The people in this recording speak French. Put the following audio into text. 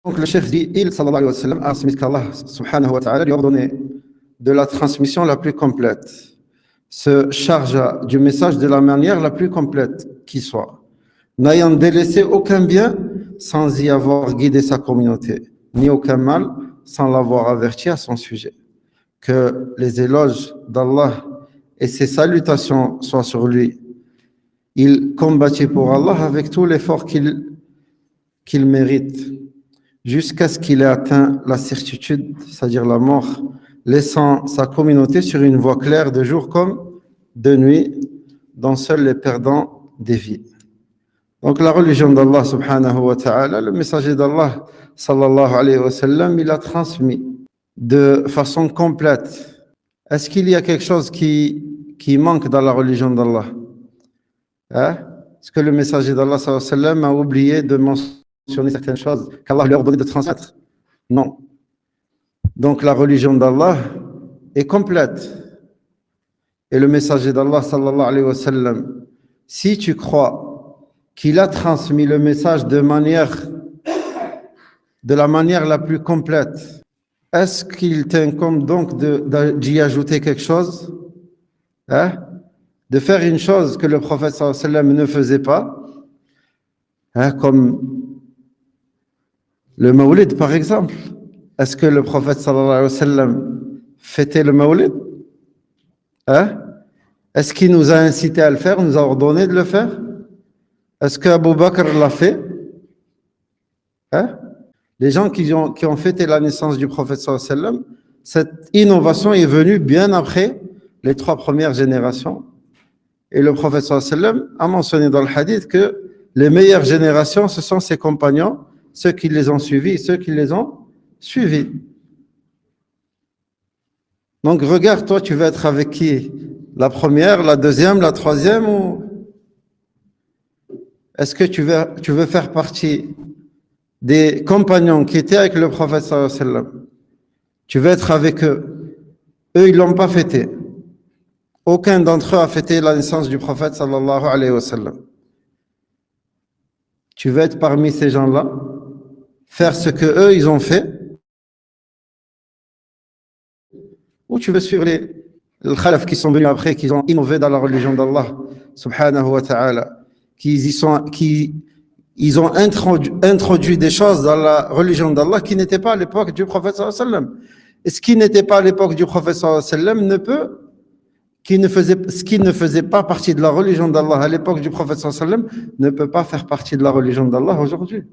Donc le chef dit, il sallallahu alayhi wa sallam a transmis qu'Allah subhanahu wa ta'ala lui a ordonné de la transmission la plus complète, se chargea du message de la manière la plus complète qui soit, n'ayant délaissé aucun bien sans y avoir guidé sa communauté, ni aucun mal sans l'avoir averti à son sujet. Que les éloges d'Allah et ses salutations soient sur lui. Il combattit pour Allah avec tout l'effort qu'il mérite, jusqu'à ce qu'il ait atteint la certitude, c'est-à-dire la mort, laissant sa communauté sur une voie claire de jour comme de nuit, dont seuls les perdants dévient. Donc la religion d'Allah subhanahu wa ta'ala, le messager d'Allah sallallahu alayhi wa sallam, il a transmis de façon complète. Est-ce qu'il y a quelque chose qui manque dans la religion d'Allah? Est-ce que le messager d'Allah sallallahu alayhi wa sallam a oublié de mentionner certaines choses qu'Allah lui a ordonné de transmettre? Non. Donc la religion d'Allah est complète. Et le messager d'Allah sallallahu alayhi wa sallam, si tu crois qu'il a transmis le message de la manière la plus complète, est-ce qu'il t'incombe donc d'y ajouter quelque chose? De faire une chose que le prophète sallallahu alayhi wa sallam ne faisait pas, comme le mawlid par exemple. Est-ce que le prophète sallallahu alayhi wa sallam fêtait le mawlid? Est-ce qu'il nous a incité à le faire, nous a ordonné de le faire? Est-ce qu'Abu Bakr l'a fait? Les gens qui ont fêté la naissance du prophète sallallahu alayhi wa sallam, cette innovation est venue bien après les 3 premières générations. Et le prophète sallallahu alayhi wa sallam a mentionné dans le hadith que les meilleures générations, ce sont ses compagnons, ceux qui les ont suivis, ceux qui les ont suivis. Donc regarde, toi, tu veux être avec qui? La première, la deuxième, la troisième, ou est-ce que tu veux faire partie des compagnons qui étaient avec le prophète sallallahu alayhi wa sallam? Tu veux être avec eux. Eux, ils l'ont pas fêté. Aucun d'entre eux a fêté la naissance du prophète sallallahu alayhi wa sallam. Tu veux être parmi ces gens-là, faire ce que eux ils ont fait, ou tu veux suivre les khalaf qui sont venus après, qui ont innové dans la religion d'Allah subhanahu wa ta'ala, ils ont introduit des choses dans la religion d'Allah qui n'étaient pas à l'époque du prophète sallallahu alayhi wa sallam. Et ce qui n'était pas à l'époque du prophète sallallahu alayhi wa sallam ce qui ne faisait pas partie de la religion d'Allah à l'époque du prophète sallallahu alayhi wa sallam ne peut pas faire partie de la religion d'Allah aujourd'hui.